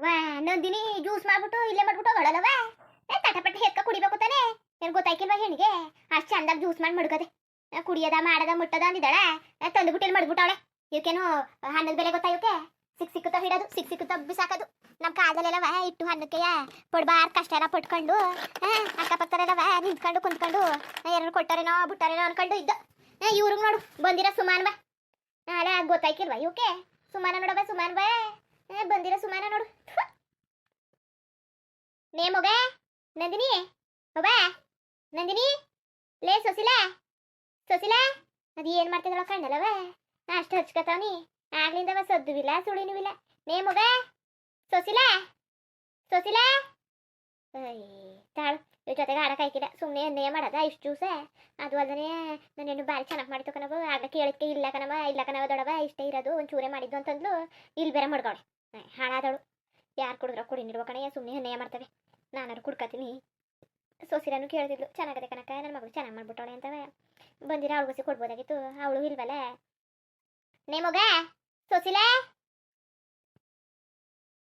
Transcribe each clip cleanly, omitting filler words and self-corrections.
ವಾ ನಂದಿನಿ ಜ್ಯೂಸ್ ಮಾಡ್ಬಿಟ್ಟು ಇಲ್ಲೇ ಮಾಡ್ಬಿಟ್ಟು ಹೋಗಳಲ್ಲವಾ ತಟಪಟ್ಟ ಹೆಕ್ಕ ಕುಡಿಬೇಕು ತಾನೆ ಏನ್ ಗೊತ್ತಾಯ್ಕಿಲ್ವಾ ಹೆಣ್ಣಿಗೆ ಅಷ್ಟು ಚಂದಾಗ ಜ್ಯೂಸ್ ಮಾಡಿ ಮಡ್ಗದೆ ಕುಡಿಯದ ಮಾಡದ ಮುಟ್ಟದ ಅಂದಿದ್ದಾಳ ತಂದುಬಿಟ್ಟು ಇಲ್ಲಿ ಮಡ್ಬಿಟ್ಟವಳೆ ಇವಕ್ಕೇನು ಹಣ್ಣದ ಬೆಲೆ ಗೊತ್ತಾ ಇವಕ್ಕೆ ಸಿಕ್ಕುತ್ತಾ ಹಿಡೋದು ಸಿಕ್ಕುತ್ತಾ ಬಿಸಾಕೋದು ನಮ್ಮ ಕಾಲದಲ್ಲೆಲ್ಲವ ಇಟ್ಟು ಹಣ್ಣಕ್ಕೆಯ ಪಡ್ಬಾರ್ದು ಕಷ್ಟ ಎಲ್ಲ ಪಟ್ಕೊಂಡು ಅಕ್ಕಪಕ್ಕದಲ್ಲೆಲ್ಲವ ನಿಂತ್ಕೊಂಡು ಕುಂತ್ಕೊಂಡು ಯಾರು ಕೊಟ್ಟಾರೇನೋ ಬಿಟ್ಟಾರೇನೋ ಅನ್ಕೊಂಡು ಇದ್ದ ಇವ್ರಿಗೆ ನೋಡು ಬಂದಿರೋ ಸುಮಾನ್ ಬಾ ಅಲ್ಲ ಗೊತ್ತಾಯ್ಕಿಲ್ವಾ ಇವಕ್ಕೆ ಸುಮಾನ ನೋಡವ ಸುಮಾನ್ ಬಾ ಬಂದಿರೋ ಸುಮಾನ ನೋಡು ನೇ ಮೊಗ ನಂದಿನಿ ಒಬ್ಬ ನಂದಿನಿ ಲೇ ಸೊಸಿಲ ಸೊಸಿಲ ಅದು ಏನು ಮಾಡ್ತಿದ್ರಲ್ಲ ಕಣ್ಣಲ್ಲವ ಅಷ್ಟು ಹಚ್ಕತಾವನಿ ಆಗ್ಲಿಂದವ ಸದ್ದುವಿಲ್ಲ ಸುಳಿನೂ ಇಲ್ಲ ನೇ ಮೊಗ ಸೊಸಿಲ ಸೊಸಿಲ ತಾಳು ಇವ್ರ ಜೊತೆಗೆ ಆಡಕ್ಕೆ ಆಯ್ಕಿಲ್ಲ ಸುಮ್ಮನೆ ಎಣ್ಣೆಯ ಮಾಡೋದ ಇಷ್ಟು ಜ್ಯೂಸ ಅದು ಅಲ್ಲದೆ ನಾನೇನು ಭಾರಿ ಚೆನ್ನಾಗಿ ಮಾಡಿತ್ತು ಕಣವ ಆಗ ಕೇಳಿದ್ಕೆ ಇಲ್ಲ ಕಣವ ದೊಡವ ಇಷ್ಟೇ ಇರೋದು ಒಂದು ಚೂರೆ ಮಾಡಿದ್ದು ಅಂತಂದ್ಲು ಇಲ್ಲಿ ಬೇರೆ ಮಡ್ಗವಳೆ ಹಾಳಾದಳು ಯಾರು ಕುಡಿದ್ರೋ ಕುಡಿ ನಿಡುವ ಕಣಯ್ಯ ಸುಮ್ಮನೆ ಎಣ್ಣೆಯ ಮಾಡ್ತವೆ ನಾನಾರು ಕುಡ್ಕತೀನಿ ಸೊಸಿರನು ಕೇಳ್ತಿದ್ಲು ಚೆನ್ನಾಗದೆ ಕನಕ ನನ್ನ ಮಗಳು ಚೆನ್ನಾಗಿ ಮಾಡ್ಬಿಟ್ಟವಳೆ ಅಂತವೆ ಬಂದಿರೋ ಅವಳಿಗೋಸಿ ಕೊಡ್ಬೋದಾಗಿತ್ತು ಅವಳು ಇಲ್ವಲ್ಲ ನೇ ಮೊಗ ಸೊಸಿಲ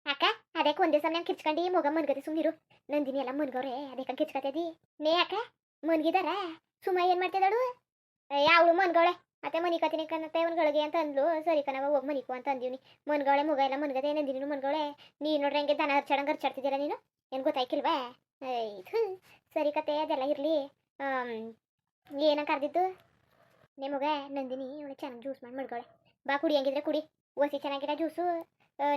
ಅಕ್ಕ ಅದಕ್ಕೆ ಒಂದೇ ಸಮಯ ಕಿಚ್ಕೊಂಡು ಮೊಗ ಮನ್ಗದೆ ಸುಮ್ಮಿರು ನಂದಿನಿ ಎಲ್ಲ ಮನ್ಗವ್ರೆ ಅದಕ್ಕೆ ಕಿಚ್ಕತದಿ ನೇ ಅಕ್ಕ ಮನ್ಗಿದಾರ ಸುಮ್ಮ ಏನ್ ಮಾಡ್ತಿದ್ದಾಳು ಅವಳು ಮನ್ಗವಳೆ ಮತ್ತೆ ಮನಿಕತೀನಿ ಕನ್ನತ್ತೆ ಅವನ್ಗಳಿಗೆ ಅಂತ ಅಂದ್ಲು ಸರಿ ಕಣವ ಹೋಗಿ ಮನಿಕು ಅಂತ ಅಂದೀವ್ನಿ ಮನ್ಗವಳೆ ಮೊಗ ಎಲ್ಲ ಮನ್ಗದೆ ನಂದಿನಿನು ಮನ್ಗವಳೆ ನೀನು ನೋಡ್ರಿ ಹಂಗೆ ದನ ಹರ್ಚಾಡ್ತಿದ್ದೀರ ನೀನು ಏನು ಗೊತ್ತಾಯ್ಕಿಲ್ವಾ ಇದು ಸರಿ ಕತೆ ಅದೆಲ್ಲ ಇರಲಿ ಏನ ಕರೆದಿದ್ದು ನಿಮಗ ನಂದಿನಿ ಅವಳು ಚೆನ್ನಾಗಿ ಜ್ಯೂಸ್ ಮಾಡಿ ಮಡ್ಗವಳೆ ಬಾ ಕುಡಿ ಹಂಗಿದ್ರೆ ಕುಡಿ ಓಸಿ ಚೆನ್ನಾಗಿಲ್ಲ ಜ್ಯೂಸು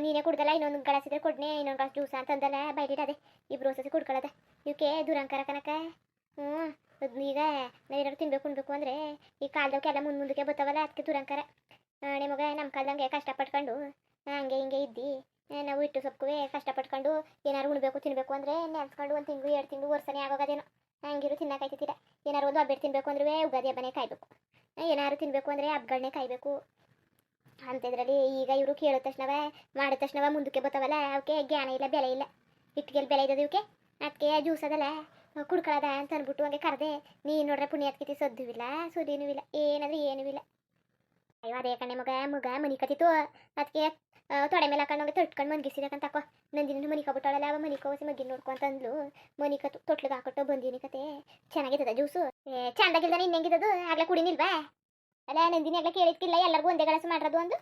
ನೀನೇ ಕುಡ್ದಲ್ಲ ಇನ್ನೊಂದು ಗಳಸಿದ್ರೆ ಕೊಡ್ನೆ ಇನ್ನೊಂದು ಗ್ಲಾಸ್ ಜ್ಯೂಸ್ ಅಂತಂದಲ್ಲ ಬೈಲಿಡದೆ ಇಬ್ರು ಹೊಸಸಿ ಕುಡ್ಕೊಳ್ಳೋದೆ ಇವಕ್ಕೆ ದುರಂಕಾರ ಕನಕ ಈಗ ನಾವೇನಾದ್ರು ತಿನ್ಬೇಕು ಅಂದರೆ ಈ ಕಾಲದವಕ್ಕೆಲ್ಲ ಮುಂದಕ್ಕೆ ಬರ್ತಾವಲ್ಲ ಅದಕ್ಕೆ ದುರಂಕಾರ ನಿಮಗ ನಮ್ಮ ಕಾಲದಂಗೆ ಕಷ್ಟಪಟ್ಕೊಂಡು ಹಂಗೆ ಹಿಂಗೆ ಇದ್ದಿ ನಾವು ಇಟ್ಟು ಸೊಪ್ಪುವೆ ಕಷ್ಟಪಟ್ಕೊಂಡು ಏನಾರು ಉಣ್ಬೇಕು ತಿನ್ಬೇಕು ಅಂದರೆ ನೆನ್ಸ್ಕೊಂಡು ಒಂದು ತಿಂಗಳು 2 ತಿಂಗಳು ವರ್ಷನೇ ಆಗೋಗದೇನೋ ಹಂಗಿರು ತಿನ್ನಕಾಯ್ತಿದ್ದೀರ ಏನಾರು ಒಂದು ಹಬ್ಬ ತಿನ್ಬೇಕು ಅಂದ್ರೆ ಉಗಾದಿ ಹಬ್ಬನೇ ಕಾಯ್ಬೇಕು ಏನಾರು ತಿನ್ಬೇಕು ಅಂದರೆ ಹಬ್ಬಗಳನ್ನೇ ಕಾಯ್ಬೇಕು ಅಂತಿದ್ರಲ್ಲಿ ಈಗ ಇವರು ಕೇಳಿದ ತಕ್ಷಣವೇ ಮಾಡಿದ ತಕ್ಷಣವೇ ಮುಂದಕ್ಕೆ ಬರ್ತಾವಲ್ಲ ಅವಕ್ಕೆ ಜ್ಞಾನ ಇಲ್ಲ ಬೆಲೆ ಇಲ್ಲ ಇಟ್ಟಿಗೆಲ್ಲಿ ಬೆಲೆ ಇದ್ದದು ಇವಕ್ಕೆ ಅದಕ್ಕೆ ಜ್ಯೂಸ್ ಅದಲ್ಲ ಕುಡ್ಕೊಳ್ಳೋದ ಅಂತ ಅಂದ್ಬಿಟ್ಟು ಹಂಗೆ ಕರೆದೆ ನೀನು ನೋಡ್ರೆ ಪುಣ್ಯಾತ್ಕಿತಿ ಸದ್ದು ಇಲ್ಲ ಸುದಿನೂ ಇಲ್ಲ ಏನಾದರೂ ಏನೂ ಇಲ್ಲ ಅಯ್ಯೋ ಅದೇ ಕಣ್ಣೆ ಮಗ ಮನಿ ಕತ್ತಿತ್ತು ಅದಕ್ಕೆ ತೊಡೆ ಮೇಲೆ ಹಾಕೊಂಡು ತೊಟ್ಕೊಂಡು ಮನ್ಗಿಸಿದಕ್ಕಂತ ತಕೋ ನಂದಿನ ಮನಿ ಕಬಿಟ್ಟಾಳಲ್ಲ ಅವ ಮನಿ ಕೋಸಿ ಮಗ್ಗಿ ನೋಡ್ಕೊಂತ ಅಂದ್ಲು ಮನಿ ಕತ್ತು ತೊಟ್ಲಿಗೆ ಹಾಕೊಟ್ಟು ಬಂದೀನಿ ಕತೆ ಚೆನ್ನಾಗಿದ್ದದ ಜ್ಯೂಸು ಚಂದಾಗಿಲ್ದಾನೆ ಇನ್ನೆಂಗಿದ್ದದು ಆಗ್ಲೇ ಕುಡಿನಿಲ್ವಾ ಅಲ್ಲ ನಂದಿನಿ ಆಗ್ಲೇ ಕೇಳಿದ್ಕಿಲ್ಲ ಎಲ್ಲರಿಗೂ ಒಂದೇ ಗಳಸು ಮಾಡ್ರದು ಒಂದು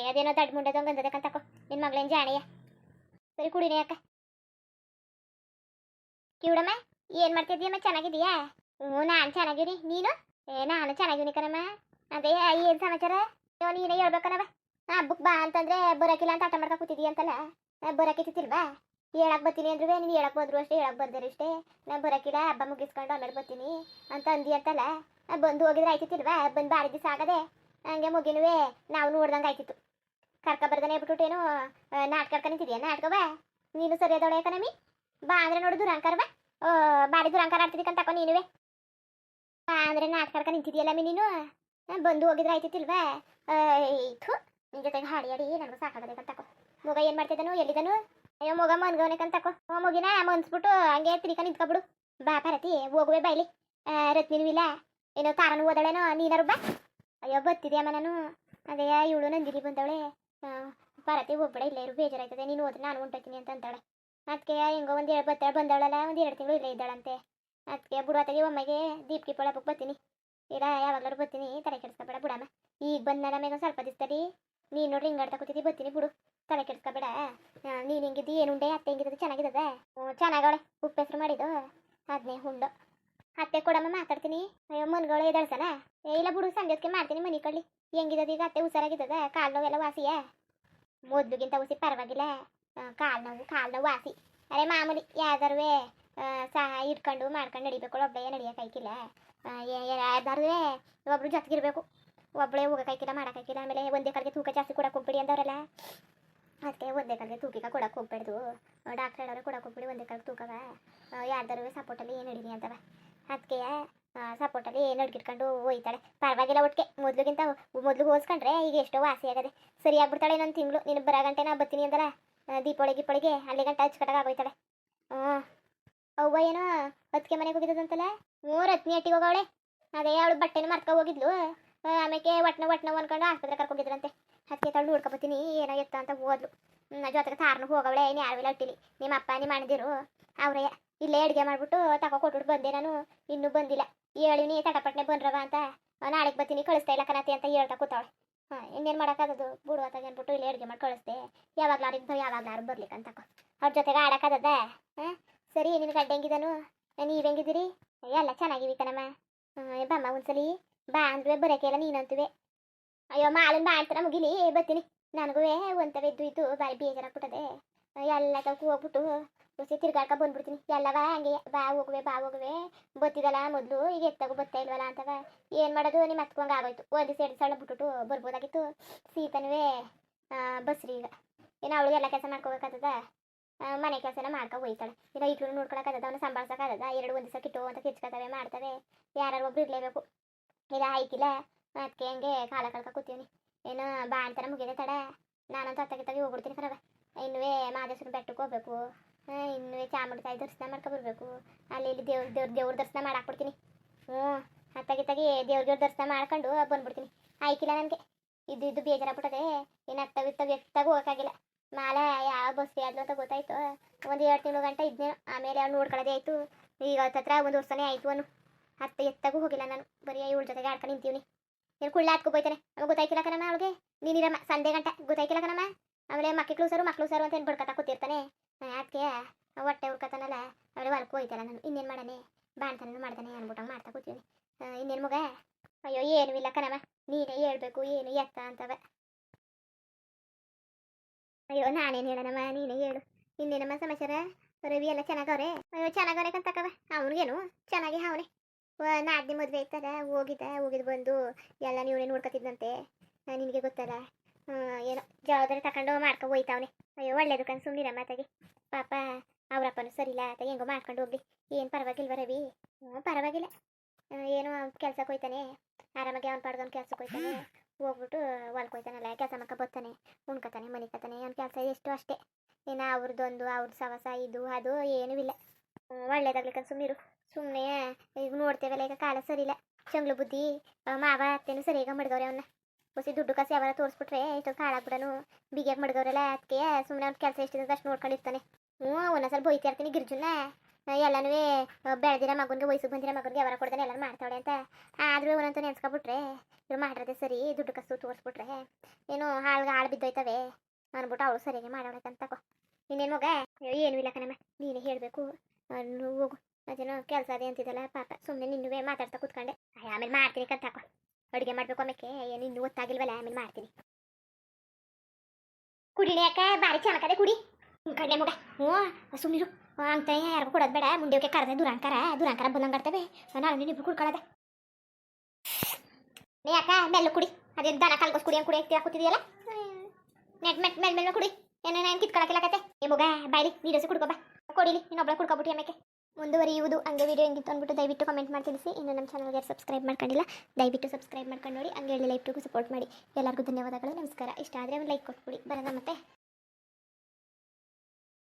ಅದೇನೋ ದಡ್ ಮುಂಡೆದ ಗಂಧದಕ್ಕಂತ ತಕೋ ನಿನ್ನ ಮಗಳೇನು ಜಾಣೆಯ ಸರಿ ಕುಡಿನೇ ಅಕ್ಕ ಕಿವುಡಮ್ಮ ಏನು ಮಾಡ್ತಿದ್ದೀಯಮ್ಮ ಚೆನ್ನಾಗಿದೀಯಾ ನಾನು ಚೆನ್ನಾಗಿರಿ ನೀನು ನಾನು ಚೆನ್ನಾಗಿನಿ ಕಣಮ್ಮ ಅದೇ ಏನು ಸಮಾಚಾರ ನೀನೇ ಹೇಳ್ಬೇಕನವ ಹಬ್ಬಕ್ಕೆ ಬಾ ಅಂತಂದ್ರೆ ಬರೋಕಿಲ್ಲ ಅಂತ ಆಟ ಮಾಡ್ಕೊ ಕೂತಿದ್ದೀಯ ಅಂತಲ್ಲ ಬರೋಕಿತ್ತಿಲ್ವಾ ಹೇಳಕ್ಕೆ ಬರ್ತೀನಿ ಅಂದ್ರೂ ನೀನು ಹೇಳಕ್ಕೆ ಬಂದ್ರು ಅಷ್ಟೇ ಹೇಳಕ್ಕೆ ಬಂದರೆ ಇಷ್ಟೇ ನಾನು ಬರೋಕಿಲ್ಲ ಹಬ್ಬ ಮುಗಿಸ್ಕೊಂಡು ಆಮೇಲೆ ಬರ್ತೀನಿ ಅಂತ ಅಂದಿ ಅಂತಲ್ಲ ಬಂದು ಹೋಗಿದ್ರೆ ಆಯ್ತಿತ್ತಿಲ್ವಾ ಬಂದು ಬಾರಿ ದಿವಸ ಆಗದೆ ಹಂಗೆ ಮುಗಿನುವೆ ನಾವು ನೋಡ್ದಂಗೆ ಆಯ್ತಿತ್ತು ಬರ್ದಾನೆ ಬಿಟ್ಬಿಟ್ಟೇನು ನಾಟಕ ನಿಂತಿದ್ಯಾ ನಾಟಕವ ನೀನು ಸರಿಯಾದವಳೆ ಕಣಮಿ ಬಾ ಅಂದರೆ ನೋಡು ದುರಂಕಾರವ ಬಾರಿ ದುರಂಕಾರ ಆಡ್ತಿದ್ದಕ್ಕಂತ ತಕೊ ನೀನುವೆ ಬಾ ಅಂದರೆ ನಾಟಕ ನಿಂತಿದ್ಯಲ್ಲ ನೀನು ಬಂದು ಹೋಗಿದ್ರೆ ಆಯ್ತಿತ್ತಿಲ್ವಾ ಇತ್ತು ನಿನ್ನ ಜೊತೆಗೆ ಹಾಡಿ ಹಾಡಿ ನನಗೂ ಸಾಕಾಗಬೇಕಂತ ತಕೊ ಮಗ ಏನು ಮಾಡ್ತಿದ್ದಾನು ಎಲ್ಲಿದ್ದಾನು ಅಯ್ಯೋ ಮಗ ಮನ್ಗವನೆಕಂತ ತಕೊ ಮಗಿನ ಮನ್ಸ್ಬಿಟ್ಟು ಹಂಗೆ ತಿರ್ಕ ನಿಂತ್ಕೊಬಿಡು ಬಾ ಪಾರತಿ ಹೋಗುವೆ ಬೈಲಿ ರತ್ನಿನೂ ಇಲ್ಲ ಏನೋ ತಾರನು ಓದಳೇನೋ ನೀನಾರು ಬಾ ಅಯ್ಯೋ ಬತ್ತಿದ್ಯಮ್ಮ ನಾನು ಅದೇ ಇವಳು ನಂದಿನಿ ಬಂದವಳೆ ಪಾರತಿ ಒಬ್ಬಳೆ ಇಲ್ಲೇ ಇರು ಬೇಜಾರಾಯ್ತದೆ ನೀನು ಹೋದ್ರೆ ನಾನು ಹೊಂಟೋಯ್ತೀನಿ ಅಂತ ಅಂತಾಳೆ ಅದಕ್ಕೆ ಹೆಂಗೋ ಒಂದು ಬತ್ತಾಳೆ ಬಂದವಳಲ್ಲ ಒಂದು 2 ತಿಂಗಳು ಇಲ್ಲೇ ಇದ್ದಾಳಂತೆ ಅದಕ್ಕೆ ಬುಡಾತಾಗೆ ಒಮ್ಮೆಗೆ ದೀಪ್ಕಿ ಪೊಳಪಕ್ಕೆ ಬರ್ತೀನಿ ಇಲ್ಲ ಯಾವಾಗಲಾರು ಬರ್ತೀನಿ ತಲೆ ಕೆಡಿಸ್ಕೊಬೇಡ ಬಿಡಮ್ಮ ಈಗ ಬಂದ ಮೇಗ ಸ್ವಲ್ಪ ದಿವಸದಲ್ಲಿ ನೀನು ನೋಡ್ರಿ ಹಿಂಗಾಡ್ತಾ ಕೂತಿದ್ದಿ ಬರ್ತೀನಿ ಬಿಡು ತಲೆ ಕೆಡಿಸ್ಕೊಬೇಡ ನೀನು ಹೆಂಗಿದ್ದಿ ಏನುಂಡೆ ಅತ್ತೆ ಹೆಂಗಿರೋದು ಚೆನ್ನಾಗಿದ್ದದೆ ಚೆನ್ನಾಗವಳೆ ಉಪ್ಪು ಹೆಸರು ಮಾಡಿದ್ದು ಅದನ್ನೇ ಹುಂಡು ಅತ್ತೆ ಕೊಡಮ್ಮ ಮಾತಾಡ್ತೀನಿ ಅಯ್ಯೋ ಮನ್ಗಳು ಎದಳ್ಸನ ಇಲ್ಲ ಬಿಡು ಸಂಜೆಗೆ ಮಾಡ್ತೀನಿ ಮನೆ ಕಳ್ಳಿ ಹೆಂಗಿದ್ದದ ಈಗ ಅತ್ತೆ ಹುಷಾರಾಗಿದ್ದದ ಕಾಲು ನೋವೆಲ್ಲ ವಾಸಿಯ ಮೊದ್ಲಿಗಿಂತ ಹುಸಿ ಪರವಾಗಿಲ್ಲ ಕಾಲು ನೋವು ವಾಸಿ ಅರೆ ಮಾಮೂಲಿ ಯಾವ್ದಾರುವೆ ಸಹ ಇಟ್ಕೊಂಡು ಮಾಡ್ಕೊಂಡು ನಡಿಬೇಕು ಒಬ್ಬಳೇ ನಡಿಯೋಕ್ಕಾಯ್ಕಿಲ್ಲ ಯಾರ್ದಾರು ಒಬ್ರು ಜೊತೆಗಿರ್ಬೇಕು ಒಬ್ಬಳೇ ಹೋಗೋಕ್ಕಾಯ್ಕಿಲ್ಲ ಮಾಡೋಕ್ಕಾಯ್ಕಿಲ್ಲ ಆಮೇಲೆ ಒಂದೇ ಕಾಲಿಗೆ ತೂಕ ಜಾಸ್ತಿ ಕೊಡಕ್ಕೆ ಹೋಗ್ಬೇಡಿ ಅಂದವರಲ್ಲ ಅದಕ್ಕೆ ಒಂದೇ ಕಾಲಿಗೆ ತೂಕಿಗೆ ಕೊಡಕ್ಕೆ ಹೋಗ್ಬೇಡ್ದು ಡಾಕ್ಟರ್ ಹೇಳೋರು ಕೊಡಕ್ಕೆ ಹೋಗ್ಬೇಡಿ ಒಂದೇ ಕಾಲಿಗೆ ತೂಕವ ಯಾರ್ದಾರು ಸಪೋರ್ಟಲ್ಲಿ ಏನು ನಡೀನಿ ಅಂತವ ಅದಕ್ಕೆ ಸಪೋರ್ಟಲ್ಲಿ ನಡ್ಗಿಟ್ಕೊಂಡು ಹೋಯ್ತಾಳೆ ಪರವಾಗಿಲ್ಲ ಒಟ್ಟಿಗೆ ಮೊದಲು ಹೋಲ್ಸ್ಕೊಂಡ್ರೆ ಈಗ ಎಷ್ಟೋ ವಾಸಿ ಆಗದೆ ಸರಿ ಆಗ್ಬಿಡ್ತಾಳೆ ಇನ್ನೊಂದು ತಿಂಗಳು ನೀನು ಬರೋ ಗಂಟೆ ನಾ ಬರ್ತೀನಿ ಅಂದಲ್ಲ ದೀಪಾವಳಿಗೆ ಅಲ್ಲಿ ಗಂಟೆ ಹಚ್ಕಟ್ಟಾಗ ಆಗೋಯ್ತಾಳೆ ಅವ್ವ ಏನೋ ಅದಕ್ಕೆ ಮನೆಗೆ ಹೋಗಿದ್ದದಂತಲ್ಲ ರತ್ನಿ ಅಟ್ಟಿಗೆ ಹೋಗವಳೆ ಅದೇ ಅವಳು ಬಟ್ಟೆನ ಮರ್ಕೊ ಹೋಗಿದ್ಲು ಆಮೇಲೆ ಒಟ್ನ ಅನ್ಕೊಂಡು ಆಸ್ಪತ್ರೆ ಕರ್ಕೊಂಡಿದ್ರಂತೆ ಅದಕ್ಕೆ ತಳು ನೋಡ್ಕೊಬತ್ತೀನಿ ಏನೋ ಎತ್ತ ಅಂತ ಹೋದ್ಲು ಜೊತೆಗೆ ತಾರನು ಹೋಗವಳೆ ಇನ್ನು ಯಾರು ಇಲ್ಲ ಇಟ್ಟಿಲಿ ನಿಮ್ಮ ಅಪ್ಪ ನಿಮ್ಮ ಅಣ್ಣದಿರು ಅವರೇ ಇಲ್ಲೇ ಅಡುಗೆ ಮಾಡ್ಬಿಟ್ಟು ತಗೋ ಕೊಟ್ಬಿಟ್ಟು ಬಂದೆ ನಾನು ಇನ್ನೂ ಬಂದಿಲ್ಲ ಹೇಳಿನಿ ತಟಪಟ್ನೆ ಬಂದ್ರವ ಅಂತ ನಾಳೆಗೆ ಬರ್ತೀನಿ ಕಳಿಸ್ತಾ ಇಲ್ಲ ಕನತಿ ಅಂತ ಹೇಳ್ತಾ ಕೂತಾವಳೆ ಇನ್ನೇನು ಮಾಡೋಕ್ಕಾಗದು ಬಿಡುವತ್ತಾಗ ಅಂದ್ಬಿಟ್ಟು ಇಲ್ಲೇ ಅಡುಗೆ ಮಾಡಿ ಕಳಿಸ್ದೆ ಯಾವಾಗ್ಲಾರು ಬರ್ಲಿಕ್ಕೆ ಅಂತಕೋ ಅವ್ರ ಜೊತೆಗೆ ಆಡೋಕ್ಕಾಗದ ಸರಿ ನಿನ್ನ ಗಡ್ಡೆ ಹೆಂಗಿದನು ನೀವು ಹೆಂಗಿದ್ದೀರಿ ಎಲ್ಲ ಚೆನ್ನಾಗಿವಿ ಕಣಮ್ಮ ಬಮ್ಮ ಒಂದ್ಸಲಿ ಬಾ ಅಂದ್ವೆ ಬರೋಕೆ ಇಲ್ಲ ನೀನಂತುವೆ ಅಯ್ಯೋ ಮಾಲಿನ ಬಾ ಅಂತಾನೆ ಮುಗಿಲಿ ಬರ್ತೀನಿ ನನಗೂ ಒಂಥರ ಇದ್ದು ಬಾರಿ ಬೇಜಾರಾಗ್ಬಿಟ್ಟದೆ ಎಲ್ಲ ತಗೋ ಹೋಗ್ಬಿಟ್ಟು ಹೊಸ ತಿರ್ಗಾಡ್ಕ ಬಂದ್ಬಿಡ್ತೀನಿ ಎಲ್ಲವ ಹಂಗೆ ಬಾ ಹೋಗುವೆ ಬತ್ತಿದಲ್ಲ ಮೊದಲು ಈಗ ಎತ್ತಾಗೂ ಬತ್ತಾ ಇಲ್ವಲ್ಲ ಅಂತವ ಏನು ಮಾಡೋದು ನಿಮ್ಮ ಹತ್ಕೊಂಗೆ ಆಗೋಯ್ತು ಒಂದು ಸೈಡ್ ಸಣ್ಣ ಬಿಟ್ಬಿಟ್ಟು ಬರ್ಬೋದಾಗಿತ್ತು ಸೀತನವೇ ಬಸ್ರಿ ಈಗ ಏನು ಅವಳಿಗೆ ಎಲ್ಲ ಕೆಲಸ ಮಾಡ್ಕೋಬೇಕಾಗ್ತದ ಮನೆ ಕೆಲಸನ ಮಾಡ್ಕೊ ಹೋಯ್ತಾಳೆ ಇಲ್ಲ ಇಟ್ಲು ನೋಡ್ಕೊಳಕ್ಕಾಗದ ಅವನು ಸಂಭಾಳ್ಸೋಕ್ಕಾಗದ ಎರಡು ಒಂದು ದಿವಸ ಕಿಟ್ಟು ಅಂತ ಕಿರ್ಚ್ಕೊತವೆ ಮಾಡ್ತವೆ ಯಾರು ಒಬ್ರು ಇರಲೇಬೇಕು ಇಲ್ಲ ಆಯ್ತಿಲ್ಲ ಅದಕ್ಕೆ ಹಂಗೆ ಕಾಲ ಕಳ್ಕ ಕೂತೀವಿ ಏನು ಬಾ ಅಂತಾರ ಮುಗಿದೆ ತಡ ನಾನಂತೂ ಹತ್ತಾಗಿ ಹೋಗ್ಬಿಡ್ತೀನಿ ಕರವ ಇನ್ನುವೇ ಮಾದೇಶ್ವರನ ಬೆಟ್ಟಕ್ಕೆ ಹೋಗ್ಬೇಕು ಇನ್ನುವೇ ಚಾಮುಂಡಿ ತಾಯಿ ದರ್ಶನ ಮಾಡ್ಕೊಬರ್ಬೇಕು ಅಲ್ಲಿ ಇಲ್ಲಿ ದೇವ್ರ ದರ್ಶನ ಮಾಡಾಕ್ಬಿಡ್ತೀನಿ ಹತ್ತಾಗಿ ದೇವ್ರ ದರ್ಶನ ಮಾಡ್ಕೊಂಡು ಬಂದ್ಬಿಡ್ತೀನಿ ಆಯ್ಕಿಲ್ಲ ನನಗೆ ಇದು ಬೇಜಾರಾಗ್ಬಿಟ್ಟದೆ ಇನ್ನು ಎತ್ತಾಗ ಹೋಗೋಕ್ಕಾಗಿಲ್ಲ ಮಾಲ ಯಾವ ಬಸ್ಗೆ ಆದ್ಲು ಅಂತ ಗೊತ್ತಾಯ್ತು ಒಂದು 2 ತಿಂಗಳು ಗಂಟೆ ಇದ್ನೇನು ಆಮೇಲೆ ಅವ್ನು ನೋಡ್ಕೊಳ್ಳೋದೇ ಆಯಿತು ಈಗ ಹತ್ರ 1 ವರ್ಷನೇ ಆಯಿತು ಅವನು ಎತ್ತಾಗೂ ಹೋಗಿಲ್ಲ ನಾನು ಬರೀ ಇವಳ ಜೊತೆಗೆ ಆಡ್ಕೊಂಡು ನಿಂತೀವಿ ಏನು ಕುಳ್ಳ ಹತ್ಕೊಬೋಯ್ತಾನೆ ನಮಗೆ ಗೊತ್ತಾಯ್ತಿಲ್ಲ ಕಣಮ್ಮ ಅವಳಿಗೆ ನೀನಿರಮ್ಮ ಸಂಜೆ ಗಂಟೆ ಗೊತ್ತಾಯ್ತಿಲ್ಲ ಕಣಮ್ಮ ಆಮೇಲೆ ಮಕ್ಕಳು ಸರು ಅಂತ ಏನು ಬಡ್ಕತಾ ಕೂತಿರ್ತಾನೆ ಅದಕ್ಕೆ ಹೊಟ್ಟೆ ಹುಡ್ಕತಾನಲ್ಲ ಆಮೇಲೆ ಹೊಲಕ್ಕೆ ಹೋಯ್ತಲ್ಲ ನಾನು ಇನ್ನೇನು ಮಾಡಾನೆ ಬಾಣ್ತಾನು ಮಾಡ್ತಾನೆ ಅನ್ಬಿಟ್ಟಂಗೆ ಮಾಡ್ತಾ ಕೂತೀವಿ ಇನ್ನೇನು ಮಗ ಅಯ್ಯೋ ಏನೂ ಇಲ್ಲ ಕಣಮ್ಮ ನೀನೇ ಹೇಳ್ಬೇಕು ಏನು ಎತ್ತ ಅಂತವೆ ಅಯ್ಯೋ ನಾನೇನು ಹೇಳನಮ್ಮ ನೀನೇ ಹೇಳು ಇನ್ನೇನಮ್ಮ ಸಮಾಚಾರ ರವಿ ಎಲ್ಲ ಚೆನ್ನಾಗವ್ರೆ ಅಯ್ಯೋ ಚೆನ್ನಾಗವ್ರೆ ಕಂತಕವ ಅವನಿಗೇನು ಚೆನ್ನಾಗಿ ಅವನೇ ನಾದಿನಿ ಮದುವೆ ಐತಲ್ಲ ಹೋಗಿದ್ದು ಬಂದು ಎಲ್ಲ ನೀವೇ ನೋಡ್ಕೊತಿದ್ದಂತೆ ನಿನಗೆ ಗೊತ್ತಲ್ಲ ಏನೋ ಜವಾಬ್ದಾರಿ ತಗೊಂಡು ಮಾಡ್ಕೊ ಹೋಯ್ತಾವನೆ ಅಯ್ಯೋ ಒಳ್ಳೇದು ಕಣ್ ಸುಮ್ಮನಿರ ಮಾತಾಗಿ ಪಾಪ ಅವ್ರಪ್ಪನೂ ಸರಿಲ್ಲ ಆತ ಹೆಂಗೋ ಮಾಡ್ಕೊಂಡು ಹೋಗ್ಲಿ ಏನು ಪರವಾಗಿಲ್ವ ರವಿ ಪರವಾಗಿಲ್ಲ ಏನು ಕೆಲ್ಸಕ್ಕೆ ಹೋಯ್ತಾನೆ ಆರಾಮಾಗಿ ಅವ್ನು ಪಾಡ್ದವ್ನು ಕೆಲ್ಸಕ್ಕೆ ಹೋಯ್ತಾನೆ ಹೋಗ್ಬಿಟ್ಟು ಹೊಲ್ಕ್ ಹೋಯ್ತಾನಲ್ಲ ಕೆಲಸ ಮಾಡ್ಕೊ ಬರ್ತಾನೆ ಉಣ್ಕೊತಾನೆ ಮನಿಕತಾನೆ ಅವ್ನ ಕೆಲಸ ಎಷ್ಟು ಅಷ್ಟೇ ಇನ್ನು ಅವ್ರದ್ದೊಂದು ಸವಸ ಇದು ಅದು ಏನೂ ಇಲ್ಲ ಒಳ್ಳೇದಾಗ್ಲಿಕ್ಕ ಸುಮ್ಮನೆ ಈಗ ನೋಡ್ತೇವಲ್ಲ ಈಗ ಕಾಲ ಸರಿಯಿಲ್ಲ ಚಂಗ್ಳು ಬುದ್ಧಿ ಮಾವ ಅತ್ತೇನು ಸರಿಯಾಗ ಮಡ್ಗವ್ರೆ ಅವನ್ನ ಹೊಸಿ ದುಡ್ಡು ಕಾಸು ಯಾವಾಗ ತೋರಿಸ್ಬಿಟ್ರೆ ಇಷ್ಟೊಂದು ಕಾಳಾಗ್ಬಿಡನು ಬಿಗಿಯಾಗಿ ಮಡ್ಗವ್ರಲ್ಲ ಅದಕ್ಕೆ ಸುಮ್ಮನೆ ಅವ್ನ ಕೆಲಸ ಎಷ್ಟಿದೆ ಅಷ್ಟು ನೋಡ್ಕೊಂಡಿರ್ತಾನೆ ಒಂದೊಂದ್ಸಲ ಬೈತಾ ಇರ್ತೀನಿ ಗಿರ್ಜುನ ಎಲ್ಲನೂ ಬೆಳೆದಿರೋ ಮಗನಿಗೆ ವಯಸ್ಸಿಗೆ ಬಂದಿರೋ ಮಗನಿಗೆ ಯಾವಾಗ ಕೊಡ್ತಾನೆ ಎಲ್ಲರೂ ಮಾಡ್ತಾಳೆ ಅಂತ ಆದರೂ ಒಂದಂತೂ ನೆನ್ಸ್ಕೊಬಿಟ್ರೆ ಇವ್ರು ಮಾಡಿರೋದೇ ಸರಿ ದುಡ್ಡು ಕಾಸು ತೋರಿಸ್ಬಿಟ್ರೆ ಏನು ಹಾಳು ಬಿದ್ದೋಯ್ತವೆ ಅಂದ್ಬಿಟ್ಟು ಅವಳು ಸರಿಯಾಗಿ ಮಾಡೋಣಕ್ಕಂತ ತಗೋ ಇನ್ನೇನು ಮಗ ಏನೂ ಇಲ್ಲ ಕಣಮ್ಮ ನೀನೇ ಹೇಳಬೇಕು ಹೋಗು ಅದೇನೋ ಕೆಲಸ ಅದೇ ಅಂತಿದ್ದಲ್ಲ ಪಾಪ ಸುಮ್ಮನೆ ನಿನ್ನುವೇ ಮಾತಾಡ್ತಾ ಕೂತ್ಕೊಂಡೆ ಆಮೇಲೆ ಮಾಡ್ತೀನಿ ಕಂತಾಕೋ ಅಡುಗೆ ಮಾಡಬೇಕು ಆಮೇಲೆ ಏನು ಇನ್ನೂ ಗೊತ್ತಾಗಿಲ್ವಲ್ಲ ಆಮೇಲೆ ಮಾಡ್ತೀನಿ ಕುಡಿಲಿ ಯಾಕೆ ಭಾರಿ ಚೆನ್ನಾಗದೆ ಕುಡಿ ಕಡೆ ಮಗ ಸುಮ್ಮನಿರು ಅಂತ ಯಾರಿಗೂ ಕೊಡೋದು ಬೇಡ ಮುಂದೆ ಕರೆದೆ ದುರಾಂಕಾರ ಬಂದಂಗಾಡ್ತವೆ ನಾನು ನೀನಿಬ್ರು ಕುಡ್ಕೊಳ್ಳೋದೆ ಯಾಕ ಮೆಲ್ಲು ಕುಡಿ ಅದೇ ದನ ಕಲ್ಗೋಸ್ ಕುಡಿ ಹಂಗೆ ಕುಡಿ ಹಾಕುತ್ತಿದೆಯಲ್ಲ ಮೇಲೆ ಕುಡಿ ಏನೇನು ಕಿತ್ಕೊಳಕ್ಕಿಲ್ಲಕತ್ತೆ ಏ ಮಗ ಬಾಯ್ಲಿ ನೀರಸಿ ಕುಡ್ಕೊ ಬಾ ಕೊಡಿಲಿ ಇನ್ನೊಬ್ಬಳ ಕುಡ್ಕೊಬಿಟ್ಟು ಆಮೇಲೆ ಮುಂದುವರಿಯುವುದು ಹಂಗೆ ವಿಡಿಯೋ ಹೆಂಗಿತ್ತು ಅಂದ್ಬಿಟ್ಟು ದಯವಿಟ್ಟು ಕಮೆಂಟ್ ಮಾಡಿ ತಿಳಿಸಿ ಇನ್ನು ನಮ್ಮ ಚಾನಲ್ಗೆ ಸಬ್ಸ್ಕ್ರೈಬ್ ಮಾಡ್ಕೊಂಡಿಲ್ಲ ದಯವಿಟ್ಟು ಸಬ್ಸ್ಕ್ರೈಬ್ ಮಾಡ್ಕೊಂಡು ನೋಡಿ ಹಂಗೆ ಹೇಳಿ ಲೈಫ್ಗೂ ಸಪೋರ್ಟ್ ಮಾಡಿ ಎಲ್ಲರಿಗೂ ಧನ್ಯವಾದಗಳು ನಮಸ್ಕಾರ ಇಷ್ಟ ಆದರೆ ಒಂದು ಲೈಕ್ ಕೊಟ್ಬಿಡಿ ಬರೋಣ ಮತ್ತೆ